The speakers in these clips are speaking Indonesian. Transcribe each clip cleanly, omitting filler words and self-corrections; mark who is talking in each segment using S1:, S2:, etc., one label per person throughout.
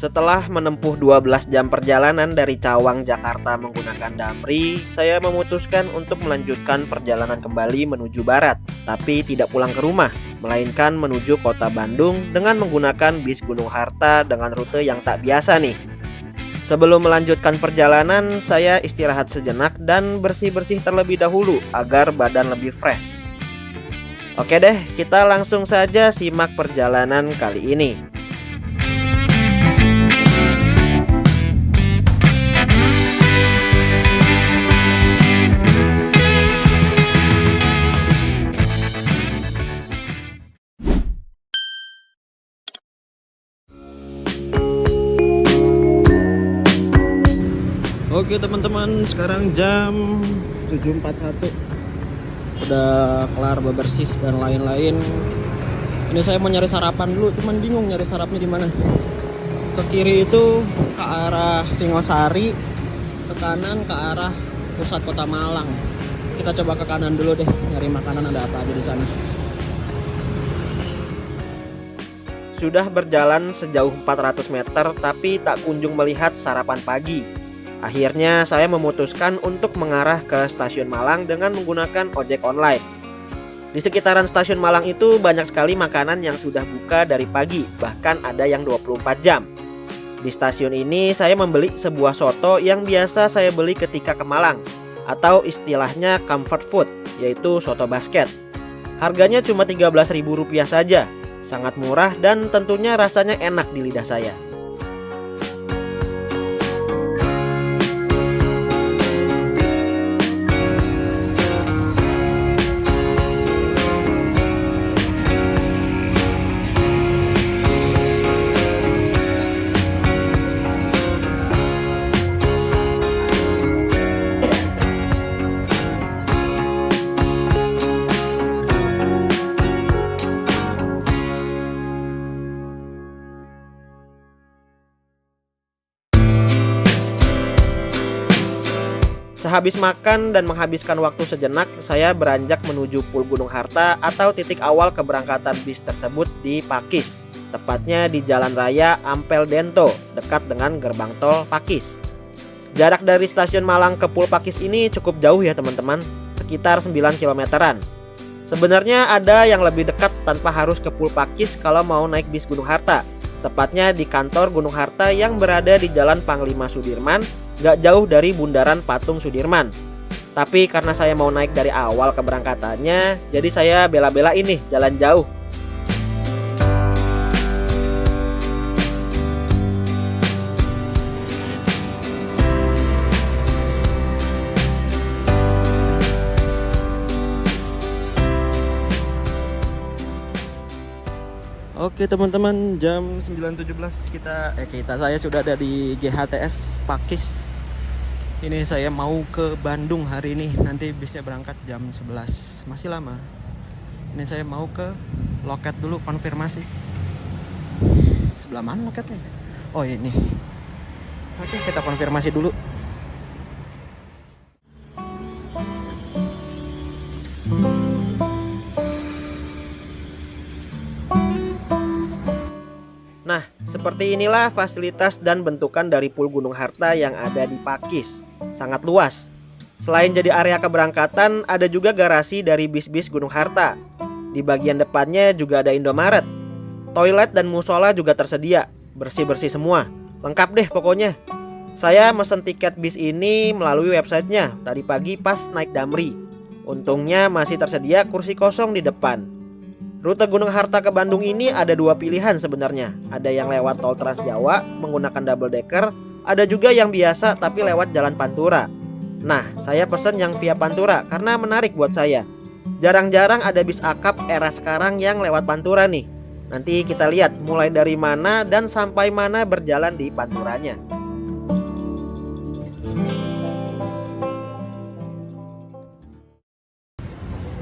S1: Setelah menempuh 12 jam perjalanan dari Cawang, Jakarta menggunakan Damri, saya memutuskan untuk melanjutkan perjalanan kembali menuju barat, tapi tidak pulang ke rumah, melainkan menuju kota Bandung dengan menggunakan bis Gunung Harta dengan rute yang tak biasa nih. Sebelum melanjutkan perjalanan, saya istirahat sejenak dan bersih-bersih terlebih dahulu agar badan lebih fresh. Oke deh, kita langsung saja simak perjalanan kali ini. Oke teman-teman, sekarang jam 7.41. Udah kelar bebersih dan lain-lain. Ini saya mau nyari sarapan dulu, cuman bingung nyari sarapnya di mana. Ke kiri itu ke arah Singosari, ke kanan ke arah pusat kota Malang. Kita coba ke kanan dulu deh, nyari makanan ada apa aja di sana. Sudah berjalan sejauh 400 meter tapi tak kunjung melihat sarapan pagi. Akhirnya saya memutuskan untuk mengarah ke stasiun Malang dengan menggunakan ojek online. Di sekitaran stasiun Malang itu banyak sekali makanan yang sudah buka dari pagi, bahkan ada yang 24 jam. Di stasiun ini saya membeli sebuah soto yang biasa saya beli ketika ke Malang, atau istilahnya comfort food, yaitu soto basket. Harganya cuma Rp13.000 saja, sangat murah dan tentunya rasanya enak di lidah saya. Sehabis makan dan menghabiskan waktu sejenak, saya beranjak menuju Pul Gunung Harta atau titik awal keberangkatan bis tersebut di Pakis, tepatnya di Jalan Raya Ampel Dento, dekat dengan gerbang tol Pakis. Jarak dari stasiun Malang ke Pul Pakis ini cukup jauh ya teman-teman, sekitar 9 kilometeran. Sebenarnya ada yang lebih dekat tanpa harus ke Pul Pakis kalau mau naik bis Gunung Harta, tepatnya di kantor Gunung Harta yang berada di Jalan Panglima Sudirman, gak jauh dari Bundaran Patung Sudirman. Tapi karena saya mau naik dari awal keberangkatannya, jadi saya bela-belain nih jalan jauh. Oke teman-teman, jam 9.17 saya sudah ada di GHTS Pakis. Ini saya mau ke Bandung hari ini. Nanti bisnya berangkat jam 11. Masih lama. Ini saya mau ke loket dulu konfirmasi. Sebelah mana loketnya? Oh ini. Oke, kita konfirmasi dulu. Nah, seperti inilah fasilitas dan bentukan dari Pul Gunung Harta yang ada di Pakis. Sangat luas. Selain jadi area keberangkatan, ada juga garasi dari bis-bis Gunung Harta. Di bagian depannya juga ada Indomaret. Toilet dan musola juga tersedia. Bersih-bersih semua. Lengkap deh pokoknya. Saya mesen tiket bis ini melalui websitenya tadi pagi pas naik Damri. Untungnya masih tersedia kursi kosong di depan. Rute Gunung Harta ke Bandung ini ada dua pilihan sebenarnya. Ada yang lewat tol Trans Jawa menggunakan double decker, ada juga yang biasa tapi lewat Jalan Pantura. Nah, saya pesen yang via Pantura karena menarik buat saya. Jarang-jarang ada bis akap era sekarang yang lewat Pantura nih. Nanti kita lihat mulai dari mana dan sampai mana berjalan di Panturanya.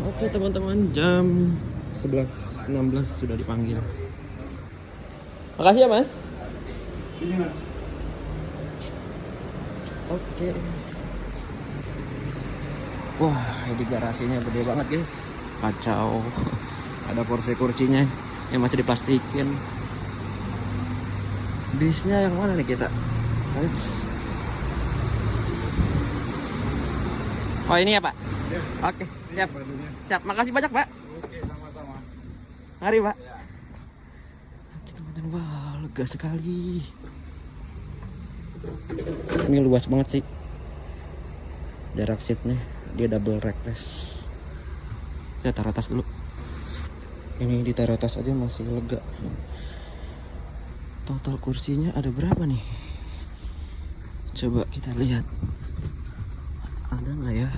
S1: Oke teman-teman, jam 11.16 sudah dipanggil. Makasih ya mas. Iya. Oke. Wah, ini garasinya gede banget guys. Kacau. Ada kursi-kursinya yang masih diplastikin. Bisnya yang mana nih kita? Oh ini ya Pak? Ya. Oke, siap. Siap, makasih banyak Pak.
S2: Oke, sama-sama.
S1: Mari Pak. Ya. Teman-teman, wah lega sekali. Ini luas banget sih. Jarak seatnya, dia double reckless. Saya taruh tas dulu. Ini ditaruh tas aja masih lega. Total kursinya ada berapa nih? Coba kita lihat. Ada nggak ya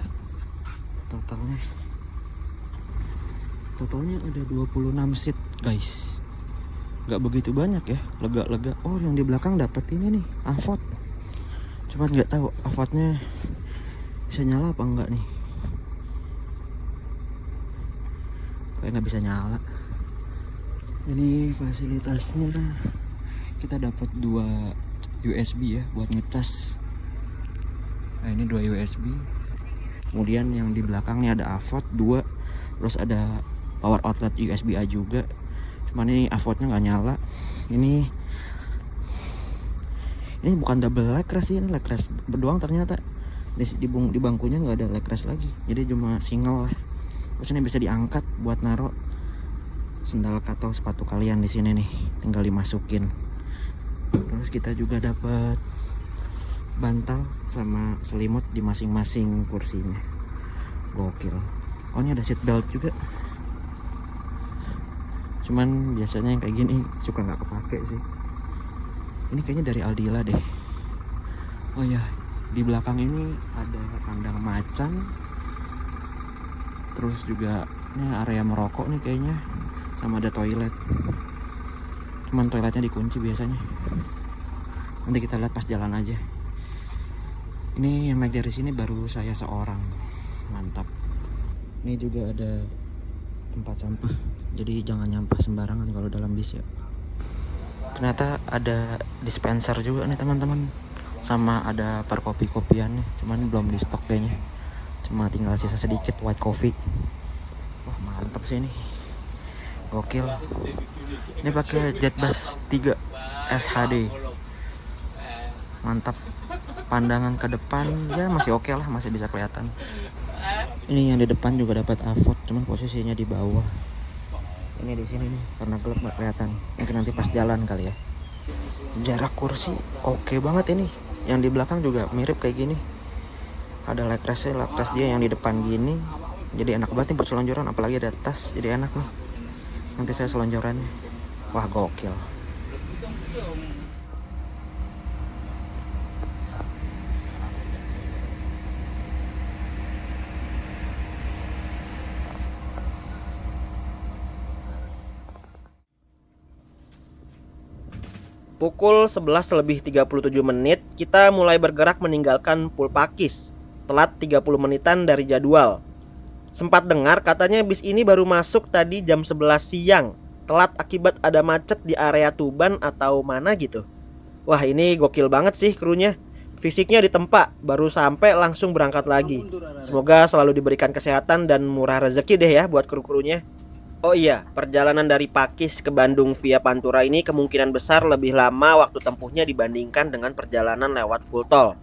S1: totalnya? Totalnya ada 26 seat guys. Nggak begitu banyak ya, lega-lega. Oh yang di belakang dapat ini nih, AVOD. Cuman nggak tahu AVOD-nya bisa nyala apa enggak nih. Kayak nggak bisa nyala. Ini fasilitasnya kita dapat 2 USB ya buat ngecas. Nah ini 2 USB. Kemudian yang di belakang nih ada AVOD 2. Terus ada power outlet USB A juga. Cuman ini AVOD-nya nggak nyala. Ini bukan double leg rest sih, ini leg rest berdoang ternyata. Di bangkunya nggak ada leg rest lagi. Jadi cuma single lah. Terus ini bisa diangkat buat naruh sendal atau sepatu kalian di sini nih. Tinggal dimasukin. Terus kita juga dapat bantal sama selimut di masing-masing kursinya. Gokil. Oh ini ada seat belt juga. Cuman biasanya yang kayak gini suka nggak kepake sih. Ini kayaknya dari Aldila deh. Oh ya, di belakang ini ada kandang macan. Terus juga ini area merokok nih kayaknya. Sama ada toilet. Cuman toiletnya dikunci biasanya. Nanti kita lihat pas jalan aja. Ini yang naik dari sini baru saya seorang. Mantap. Ini juga ada tempat sampah. Jadi jangan nyampah sembarangan kalau dalam bis ya. Ternyata ada dispenser juga nih teman-teman. Sama ada perkopi-kopiannya. Cuman belum di stok kayaknya. Cuma tinggal sisa sedikit white coffee. Wah mantap sih ini. Gokil. Ini pakai Jetbus 3 SHD. Mantap. Pandangan ke depan ya masih oke lah, masih bisa kelihatan. Ini yang di depan juga dapat AVOD, cuman posisinya di bawah. Ini di sini nih karena gelap nggak kelihatan. Mungkin nanti pas jalan kali ya. Jarak kursi oke banget ini. Yang di belakang juga mirip kayak gini. Ada leg rest dia yang di depan gini. Jadi enak banget nih buat selonjoran, apalagi ada tas, jadi enak nih. Nanti saya selonjorannya. Wah gokil. Pukul 11:37, kita mulai bergerak meninggalkan Pul Pakis. Telat 30 menitan dari jadwal. Sempat dengar katanya bis ini baru masuk tadi jam 11 siang. Telat akibat ada macet di area Tuban atau mana gitu. Wah ini gokil banget sih krunya. Fisiknya ditempa, baru sampai langsung berangkat lagi. Semoga selalu diberikan kesehatan dan murah rezeki deh ya buat kru-krunya. Oh iya, perjalanan dari Pakis ke Bandung via Pantura ini kemungkinan besar lebih lama waktu tempuhnya dibandingkan dengan perjalanan lewat full tol.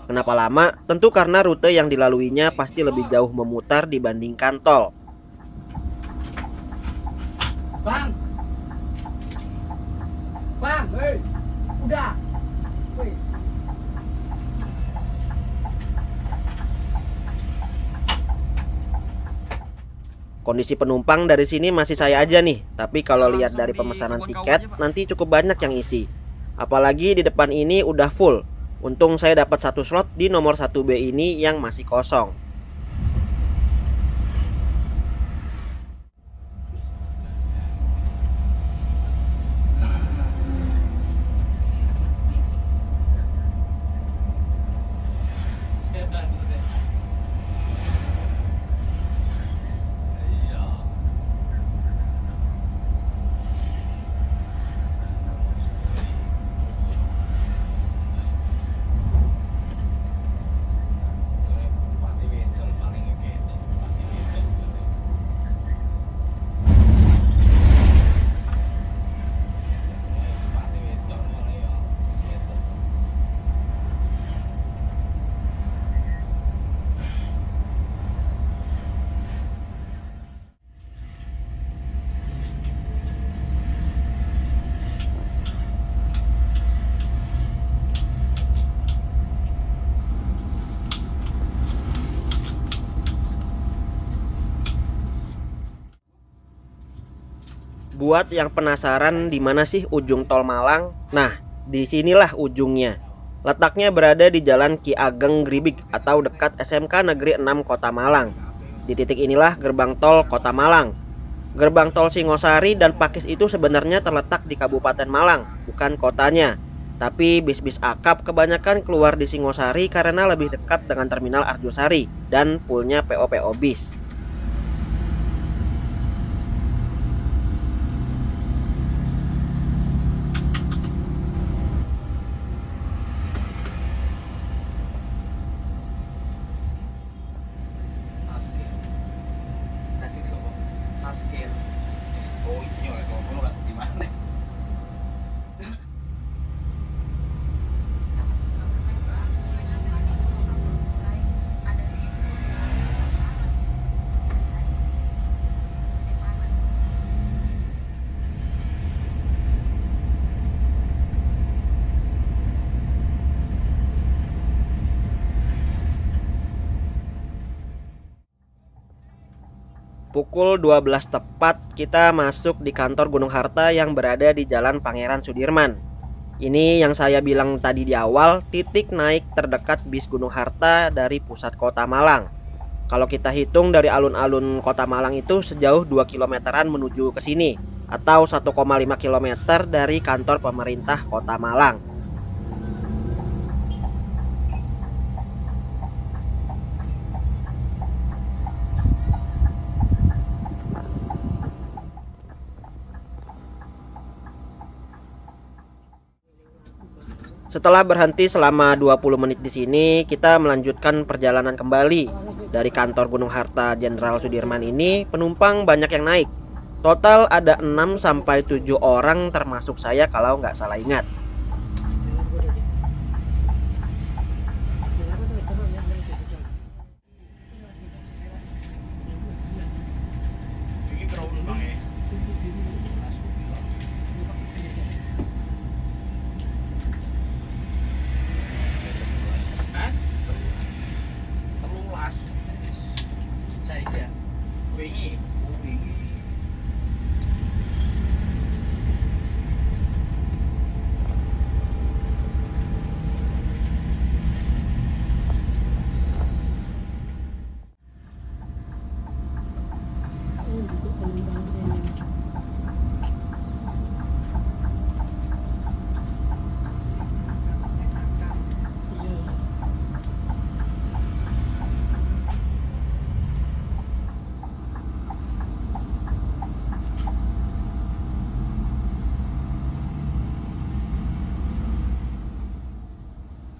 S1: Kenapa lama? Tentu karena rute yang dilaluinya pasti lebih jauh memutar dibandingkan tol.
S3: Bang, hei, udah. Hei.
S1: Kondisi penumpang dari sini masih saya aja nih. Tapi kalau lihat dari pemesanan tiket, nanti cukup banyak yang isi. Apalagi di depan ini udah full. Untung saya dapat satu slot di nomor 1B ini yang masih kosong. Buat yang penasaran di mana sih ujung tol Malang? Nah, disinilah ujungnya. Letaknya berada di Jalan Ki Ageng Gribik atau dekat SMK Negeri 6 Kota Malang. Di titik inilah gerbang tol Kota Malang. Gerbang tol Singosari dan Pakis itu sebenarnya terletak di Kabupaten Malang, bukan kotanya. Tapi bis-bis akap kebanyakan keluar di Singosari karena lebih dekat dengan terminal Arjosari dan poolnya PO bis.
S2: Kasih di kok. Taskin. Oh iya, kalau nggak di mana?
S1: Pukul 12 tepat kita masuk di kantor Gunung Harta yang berada di Jalan Pangeran Sudirman. Ini yang saya bilang tadi di awal, titik naik terdekat bis Gunung Harta dari pusat kota Malang. Kalau kita hitung dari alun-alun kota Malang itu sejauh 2 kilometeran menuju ke sini, atau 1,5 kilometer dari kantor pemerintah kota Malang. Setelah berhenti selama 20 menit di sini, kita melanjutkan perjalanan kembali. Dari kantor Gunung Harta Jenderal Sudirman ini, penumpang banyak yang naik. Total ada 6-7 orang termasuk saya kalau nggak salah ingat.
S2: Ini berapa penumpang ya? Hah? Telulas. Saya ya. Wingi. Wingi.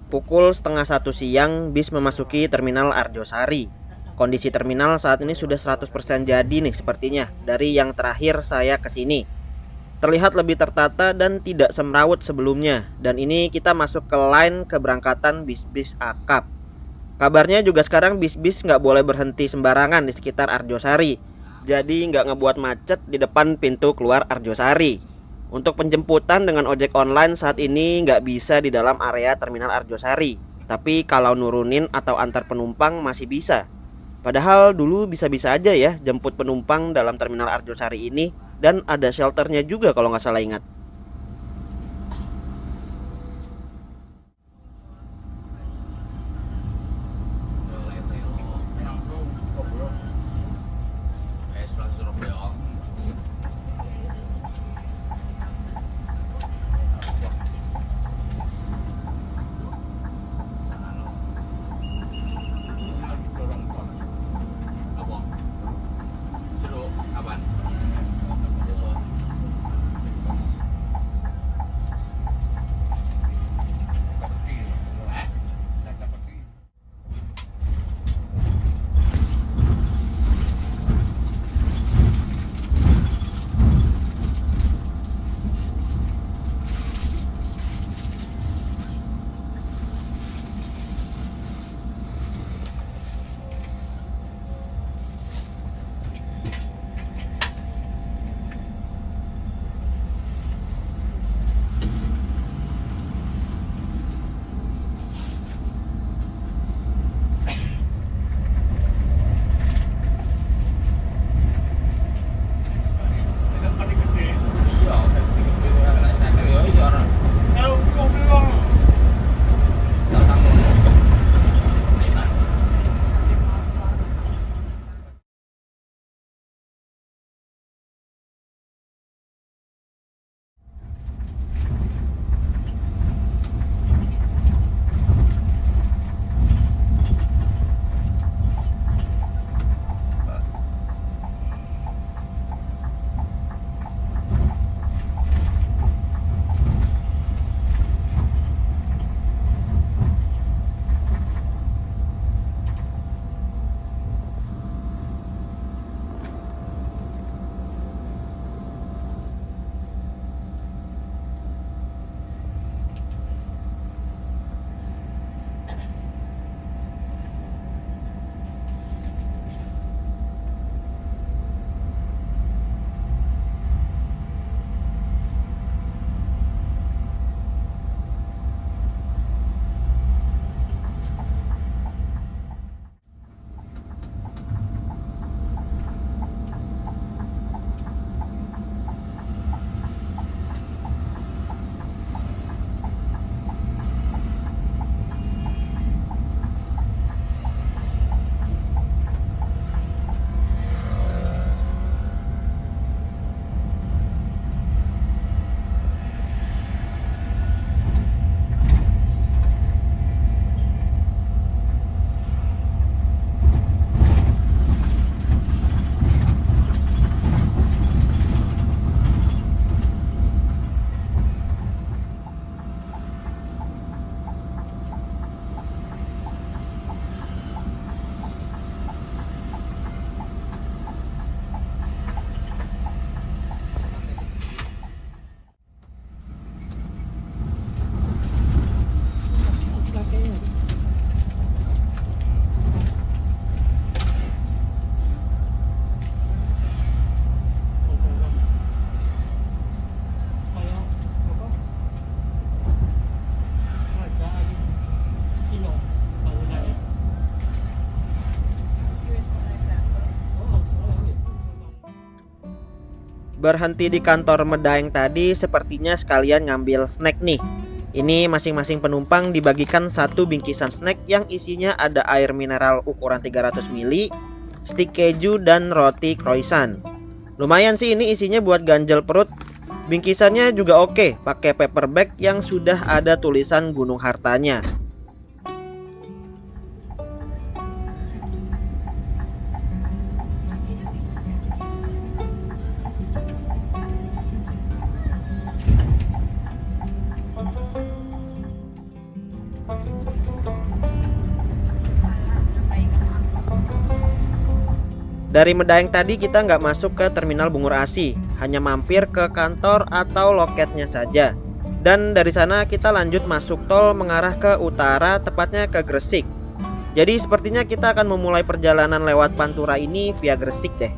S1: Pukul setengah 1 siang, bis memasuki terminal Arjosari. Kondisi terminal saat ini sudah 100% jadi nih sepertinya dari yang terakhir saya kesini. Terlihat lebih tertata dan tidak semrawut sebelumnya. Dan ini kita masuk ke line keberangkatan bis-bis akap. Kabarnya juga sekarang bis-bis nggak boleh berhenti sembarangan di sekitar Arjosari. Jadi nggak ngebuat macet di depan pintu keluar Arjosari. Untuk penjemputan dengan ojek online saat ini nggak bisa di dalam area terminal Arjosari. Tapi kalau nurunin atau antar penumpang masih bisa. Padahal dulu bisa-bisa aja ya jemput penumpang dalam terminal Arjosari ini. Dan ada shelternya juga kalau nggak salah ingat. Berhenti di kantor Medaeng tadi sepertinya sekalian ngambil snack nih. Ini masing-masing penumpang dibagikan satu bingkisan snack yang isinya ada air mineral ukuran 300 ml, stik keju dan roti croissant. Lumayan sih ini isinya buat ganjel perut. Bingkisannya juga oke, pakai paper bag yang sudah ada tulisan Gunung Hartanya. Dari Medaeng tadi kita nggak masuk ke Terminal Bungur Asi, hanya mampir ke kantor atau loketnya saja. Dan dari sana kita lanjut masuk tol mengarah ke utara, tepatnya ke Gresik. Jadi sepertinya kita akan memulai perjalanan lewat Pantura ini via Gresik deh.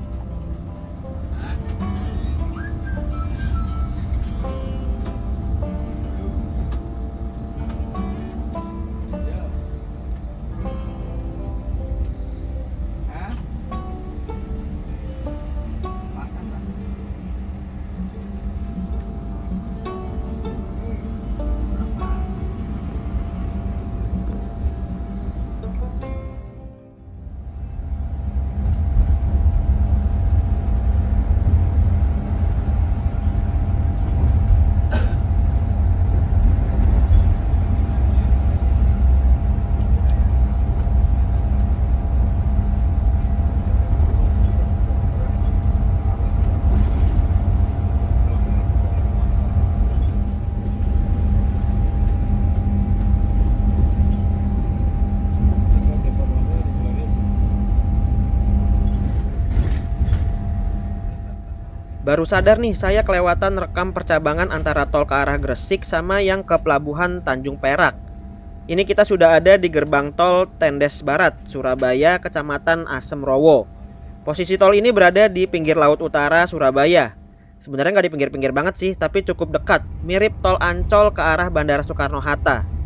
S1: Baru sadar nih saya kelewatan rekam percabangan antara tol ke arah Gresik sama yang ke pelabuhan Tanjung Perak. Ini kita sudah ada di gerbang tol Tendes Barat, Surabaya, Kecamatan Asem Rowo. Posisi tol ini berada di pinggir laut utara Surabaya. Sebenarnya nggak di pinggir-pinggir banget sih, tapi cukup dekat, mirip tol Ancol ke arah Bandara Soekarno-Hatta.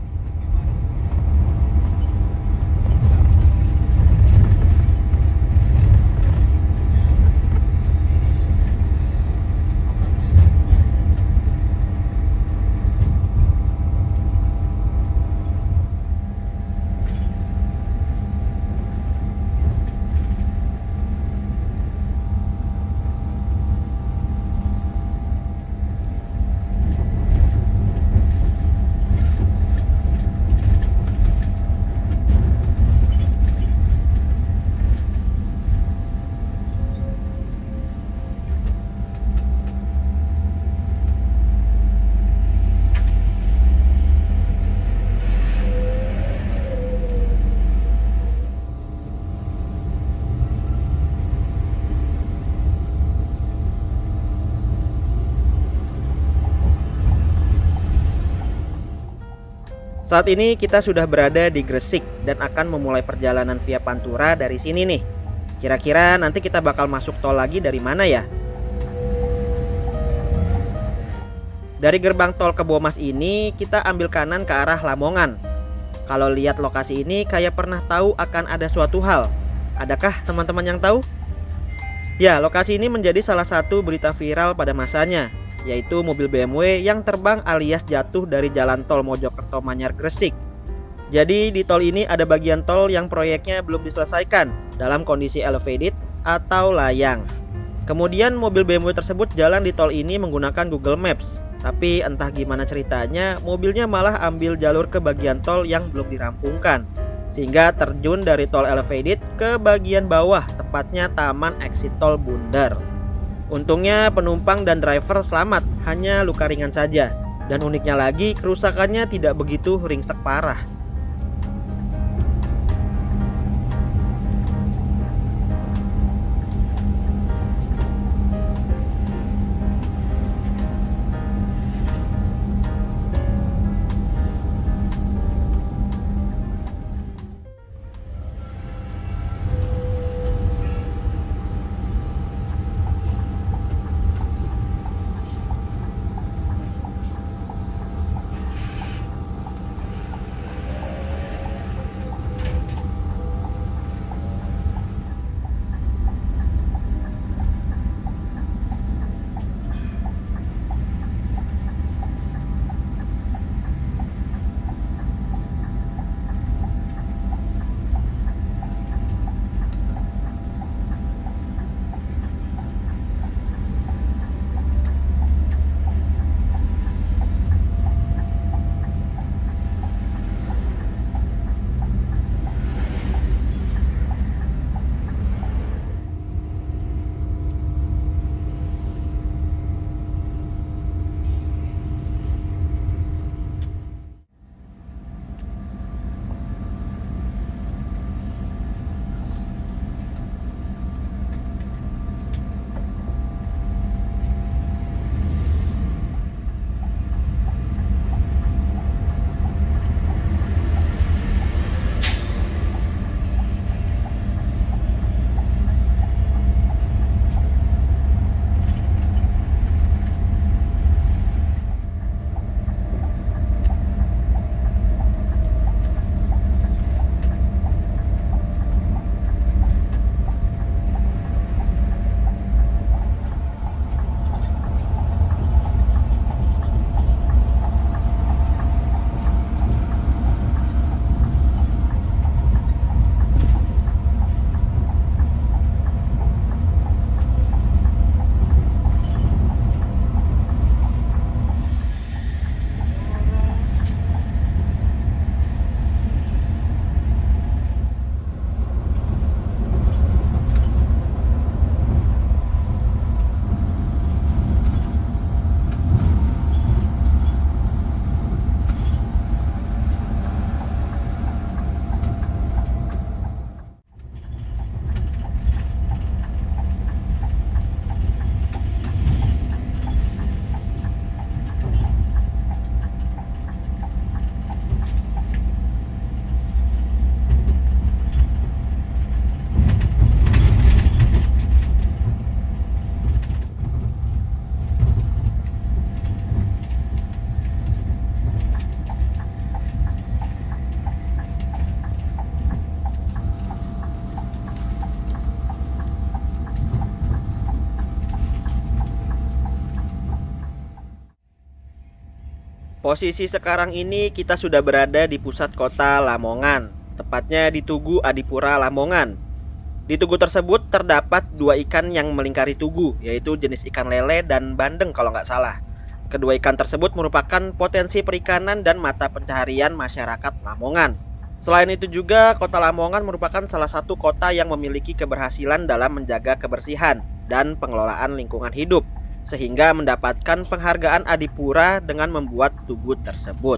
S1: Saat ini kita sudah berada di Gresik dan akan memulai perjalanan via Pantura dari sini nih. Kira-kira nanti kita bakal masuk tol lagi dari mana ya? Dari gerbang tol Kebomas ini kita ambil kanan ke arah Lamongan. Kalau lihat lokasi ini kayak pernah tahu akan ada suatu hal. Adakah teman-teman yang tahu? Ya, lokasi ini menjadi salah satu berita viral pada masanya, yaitu mobil BMW yang terbang alias jatuh dari jalan tol Mojokerto Manyar Gresik. Jadi di tol ini ada bagian tol yang proyeknya belum diselesaikan dalam kondisi elevated atau layang. Kemudian mobil BMW tersebut jalan di tol ini menggunakan Google Maps. Tapi entah gimana ceritanya, mobilnya malah ambil jalur ke bagian tol yang belum dirampungkan, sehingga terjun dari tol elevated ke bagian bawah, tepatnya taman exit tol Bundar. Untungnya penumpang dan driver selamat, hanya luka ringan saja. Dan uniknya lagi, kerusakannya tidak begitu ringsek parah. Posisi sekarang ini kita sudah berada di pusat kota Lamongan, tepatnya di Tugu Adipura Lamongan. Di tugu tersebut terdapat dua ikan yang melingkari tugu, yaitu jenis ikan lele dan bandeng kalau nggak salah. Kedua ikan tersebut merupakan potensi perikanan dan mata pencaharian masyarakat Lamongan. Selain itu juga, kota Lamongan merupakan salah satu kota yang memiliki keberhasilan dalam menjaga kebersihan dan pengelolaan lingkungan hidup, sehingga mendapatkan penghargaan Adipura dengan membuat tugu tersebut.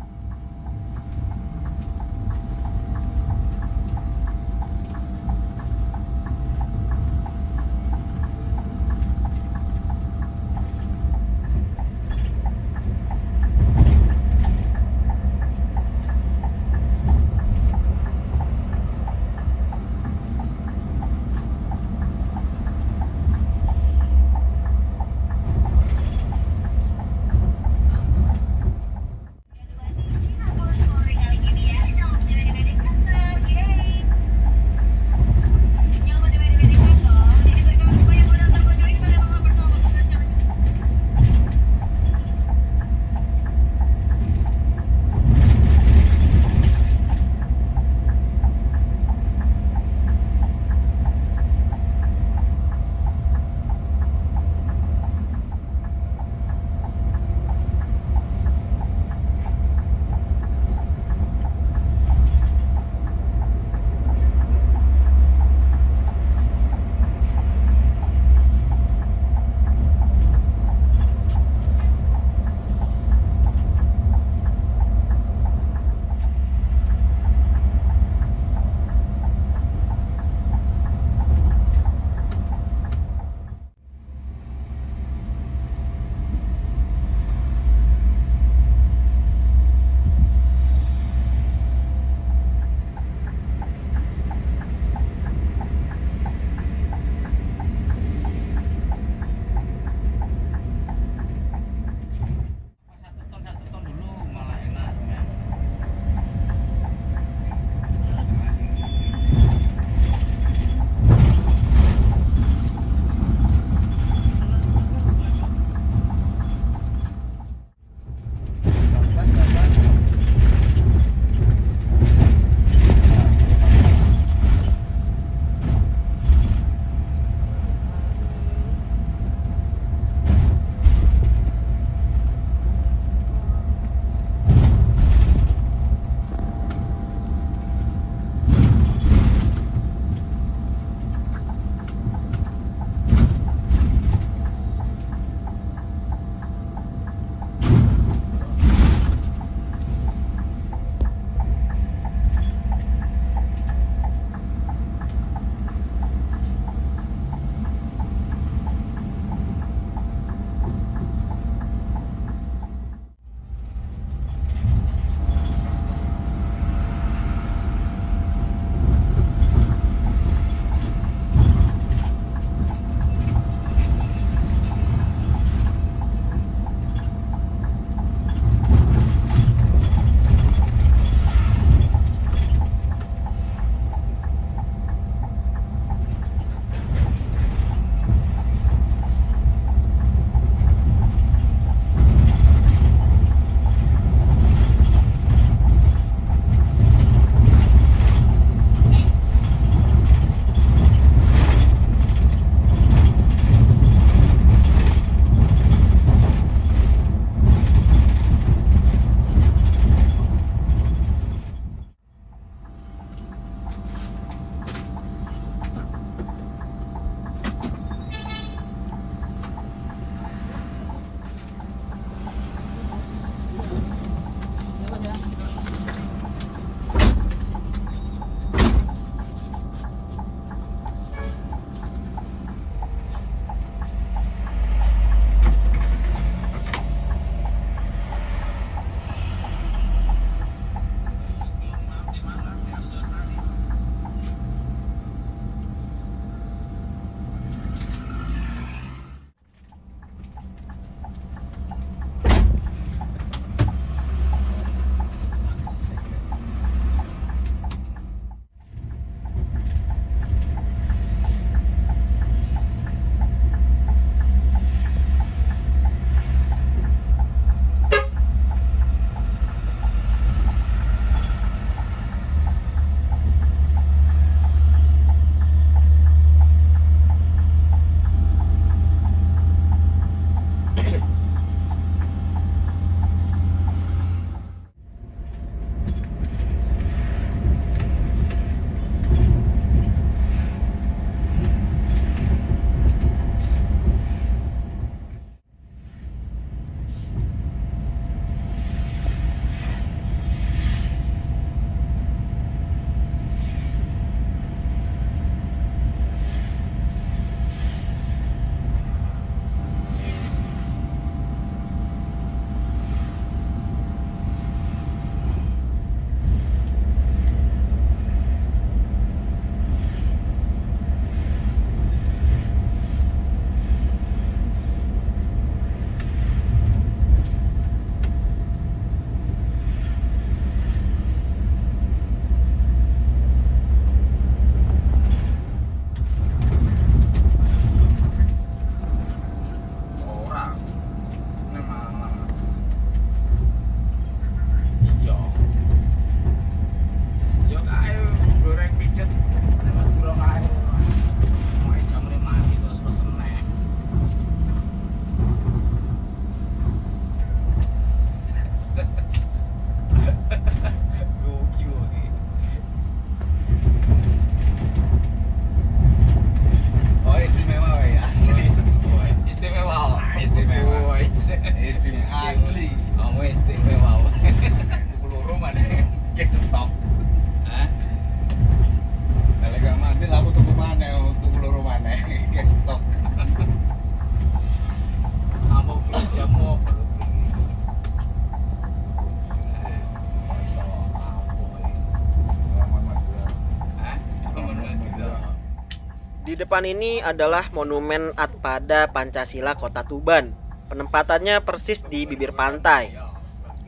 S1: Di depan ini adalah Monumen Atpada Pancasila Kota Tuban. Penempatannya persis di bibir pantai.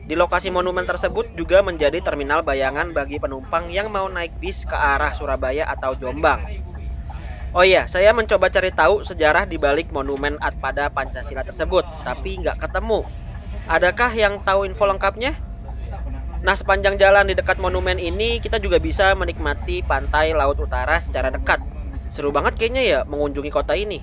S1: Di lokasi monumen tersebut juga menjadi terminal bayangan bagi penumpang yang mau naik bis ke arah Surabaya atau Jombang. Oh iya, saya mencoba cari tahu sejarah di balik Monumen Atpada Pancasila tersebut, tapi nggak ketemu. Adakah yang tahu info lengkapnya? Nah, sepanjang jalan di dekat monumen ini kita juga bisa menikmati pantai Laut Utara secara dekat. Seru banget kayaknya ya mengunjungi kota ini.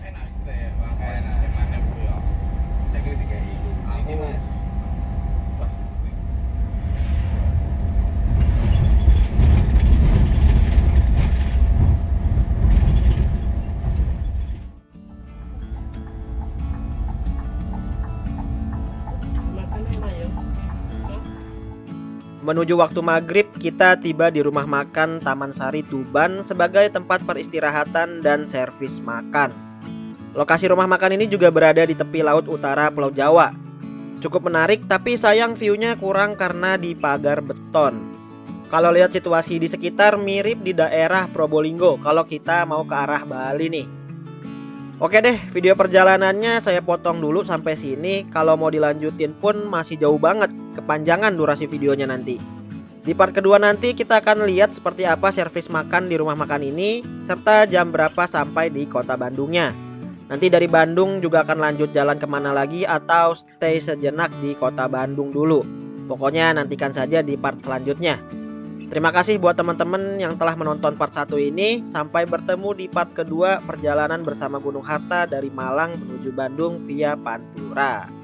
S1: Menuju waktu maghrib, kita tiba di rumah makan Taman Sari Tuban sebagai tempat peristirahatan dan servis makan. Lokasi rumah makan ini juga berada di tepi laut utara Pulau Jawa. Cukup menarik, tapi sayang view-nya kurang karena di pagar beton. Kalau lihat situasi di sekitar mirip di daerah Probolinggo kalau kita mau ke arah Bali nih. Oke deh, video perjalanannya saya potong dulu sampai sini. Kalau mau dilanjutin pun masih jauh banget, kepanjangan durasi videonya nanti. Di part kedua nanti kita akan lihat seperti apa servis makan di rumah makan ini, serta jam berapa sampai di kota Bandungnya. Nanti dari Bandung juga akan lanjut jalan kemana lagi atau stay sejenak di kota Bandung dulu. Pokoknya nantikan saja di part selanjutnya. Terima kasih buat teman-teman yang telah menonton part 1 ini. Sampai bertemu di part kedua perjalanan bersama Gunung Harta dari Malang menuju Bandung via Pantura.